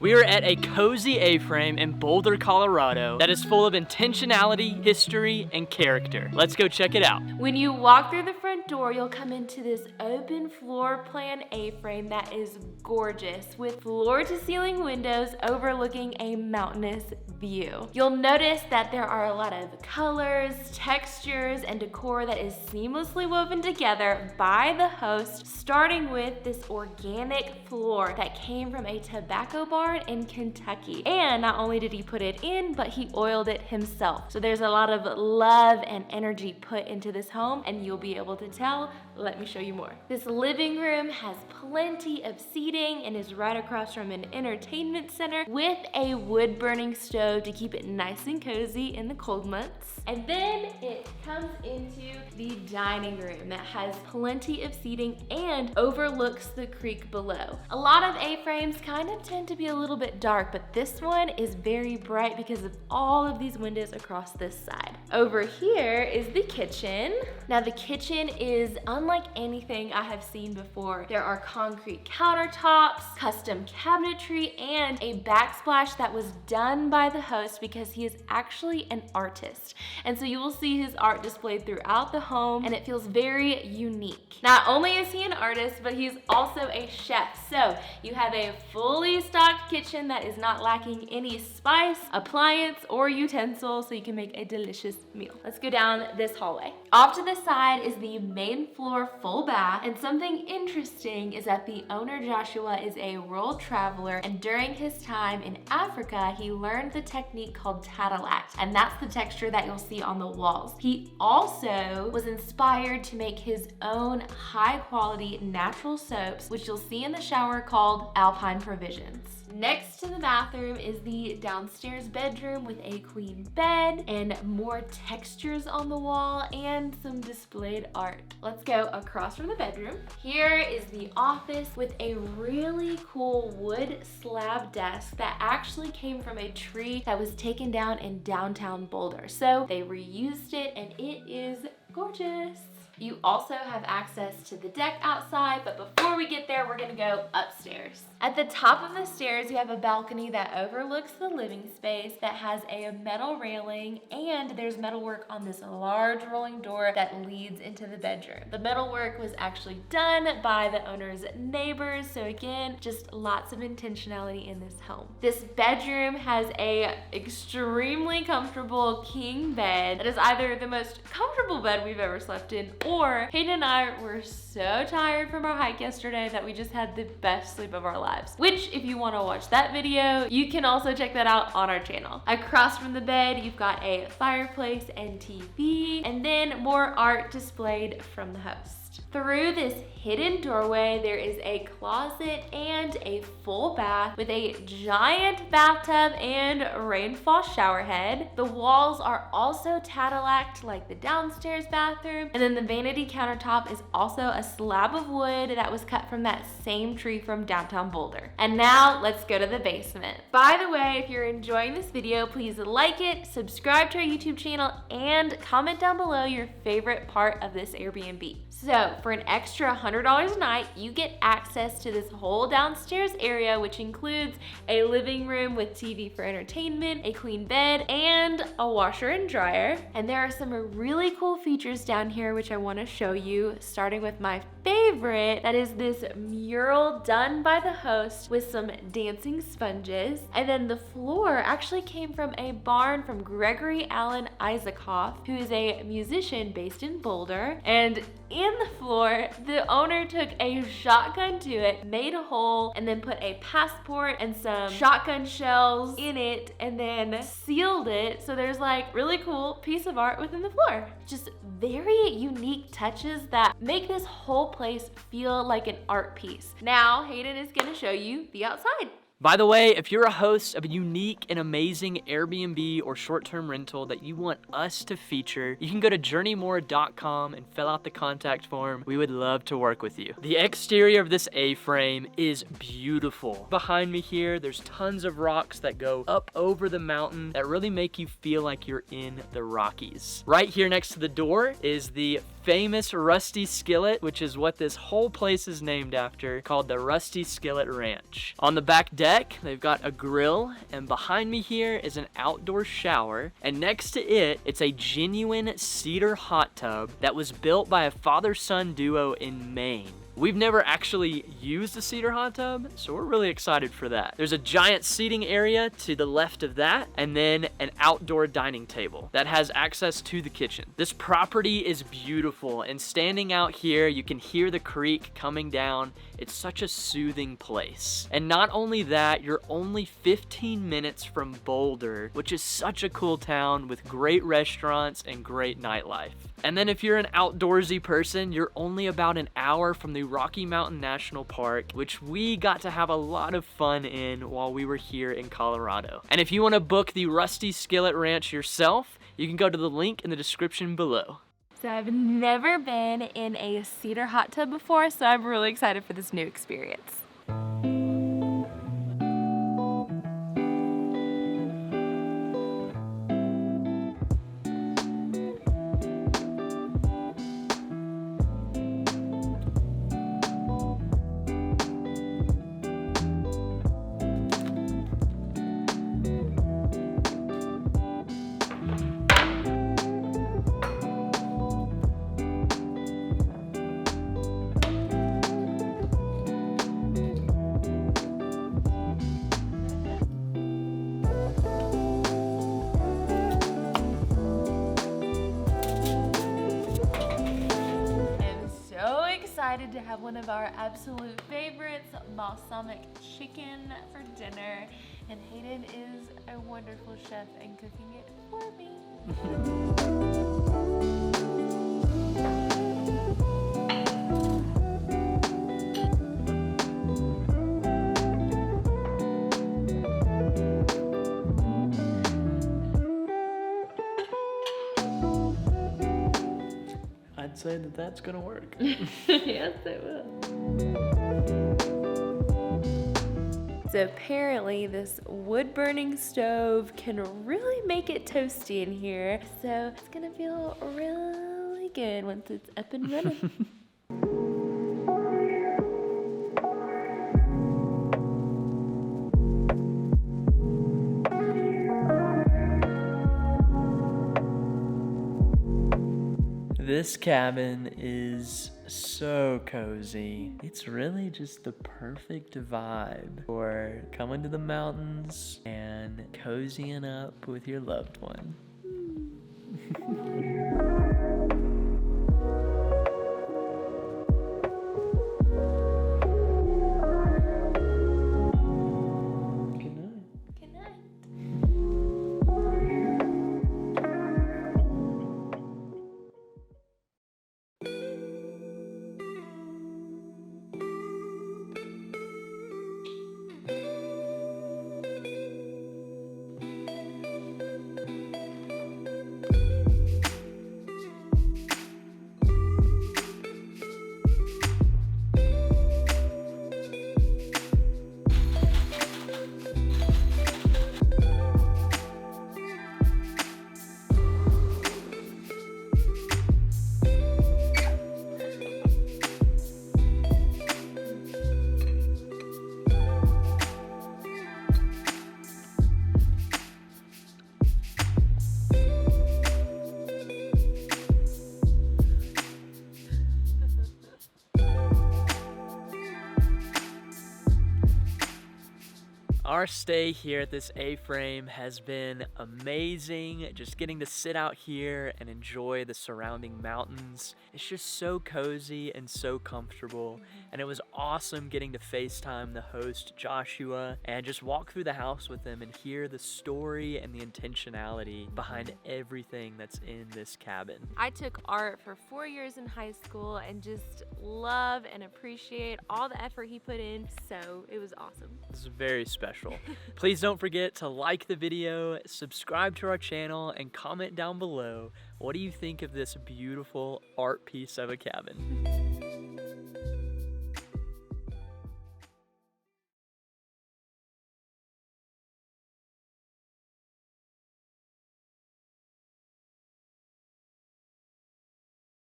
We are at a cozy A-frame in Boulder, Colorado that is full of intentionality, history, and character. Let's go check it out. When you walk through the front door, you'll come into this open floor plan A-frame that is gorgeous with floor-to-ceiling windows overlooking a mountainous view. You'll notice that there are a lot of colors, textures, and decor that is seamlessly woven together by the host, starting with this organic floor that came from a tobacco barn in Kentucky. And not only did he put it in, but he oiled it himself. So there's a lot of love and energy put into this home, and you'll be able to tell. Let me show you more. This living room has plenty of seating and is right across from an entertainment center with a wood-burning stove to keep it nice and cozy in the cold months. And then it comes into the dining room that has plenty of seating and overlooks the creek below. A lot of A-frames kind of tend to be a little bit dark, but this one is very bright because of all of these windows across this side. Over here is the kitchen. Now the kitchen is unlike anything I have seen before. There are concrete countertops, custom cabinetry, and a backsplash that was done by the host because he is actually an artist. And so you will see his art displayed throughout the home, and it feels very unique. Not only is he an artist, but he's also a chef. So you have a fully stocked kitchen that is not lacking any spice, appliance, or utensil, so you can make a delicious meal. Let's go down this hallway. Off to the side is the main floor full bath, and something interesting is that the owner Joshua is a world traveler, and during his time in Africa, he learned the technique called tattalact, and that's the texture that you'll see on the walls. He also was inspired to make his own high-quality natural soaps, which you'll see in the shower, called Alpine Provisions. Next to the bathroom is the downstairs bedroom with a queen bed and more textures on the wall and some displayed art. Let's go across from the bedroom. Here is the office with a really cool wood slab desk that actually came from a tree that was taken down in Downtown Boulder. So they reused it and it is gorgeous. You also have access to the deck outside, but before we get there, we're gonna go upstairs. At the top of the stairs, you have a balcony that overlooks the living space that has a metal railing, and there's metalwork on this large rolling door that leads into the bedroom. The metalwork was actually done by the owner's neighbors, so again, just lots of intentionality in this home. This bedroom has a extremely comfortable king bed that is either the most comfortable bed we've ever slept in, or Hayden and I were so tired from our hike yesterday that we just had the best sleep of our lives. Which, if you want to watch that video, you can also check that out on our channel. Across from the bed, you've got a fireplace and TV, and then more art displayed from the host. Through this hidden doorway, there is a closet and a full bath with a giant bathtub and rainfall shower head. The walls are also tattalact like the downstairs bathroom, and then the vanity countertop is also a slab of wood that was cut from that same tree from Downtown Boulder. And now let's go to the basement. By the way, if you're enjoying this video, please like it, subscribe to our YouTube channel, and comment down below your favorite part of this Airbnb. So for an extra $100 a night, you get access to this whole downstairs area, which includes a living room with TV for entertainment, a queen bed, and a washer and dryer. And there are some really cool features down here, which I want to show you, starting with my favorite. That is this mural done by the host with some dancing sponges. And then the floor actually came from a barn from Gregory Allen Isaachoff, who is a musician based in Boulder. And in the floor, the owner took a shotgun to it, made a hole, and then put a passport and some shotgun shells in it, and then sealed it. So there's like really cool piece of art within the floor. Just very unique touches that make this whole place feel like an art piece. Now, Hayden is gonna show you the outside. By the way, if you're a host of a unique and amazing Airbnb or short-term rental that you want us to feature, you can go to journeymore.com and fill out the contact form. We would love to work with you. The exterior of this A-frame is beautiful. Behind me here, there's tons of rocks that go up over the mountain that really make you feel like you're in the Rockies. Right here next to the door is the famous rusty skillet, which is what this whole place is named after, called the Rusty Skillet Ranch. On the back deck, they've got a grill, and behind me here is an outdoor shower, and next to it, it's a genuine cedar hot tub that was built by a father-son duo in Maine. We've never actually used a cedar hot tub, so we're really excited for that. There's a giant seating area to the left of that, and then an outdoor dining table that has access to the kitchen. This property is beautiful, and standing out here, you can hear the creek coming down. It's such a soothing place. And not only that, you're only 15 minutes from Boulder, which is such a cool town with great restaurants and great nightlife. And then if you're an outdoorsy person, you're only about an hour from the Rocky Mountain National Park, which we got to have a lot of fun in while we were here in Colorado. And if you want to book the Rusty Skillet Ranch yourself, you can go to the link in the description below. So I've never been in a cedar hot tub before, so I'm really excited for this new experience. Excited to have one of our absolute favorites, balsamic chicken, for dinner, and Hayden is a wonderful chef and cooking it for me. I'd say that that's gonna work. Yes, it will. So apparently this wood burning stove can really make it toasty in here. So it's gonna feel really good once it's up and running. This cabin is so cozy. It's really just the perfect vibe for coming to the mountains and cozying up with your loved one. Good night. Good night. Our stay here at this A-frame has been amazing. Just getting to sit out here and enjoy the surrounding mountains. It's just so cozy and so comfortable. And it was awesome getting to FaceTime the host, Joshua, and just walk through the house with him and hear the story and the intentionality behind everything that's in this cabin. I took art for 4 years in high school and just love and appreciate all the effort he put in, so it was awesome. This is very special. Please don't forget to like the video, subscribe to our channel, and comment down below, what do you think of this beautiful art piece of a cabin?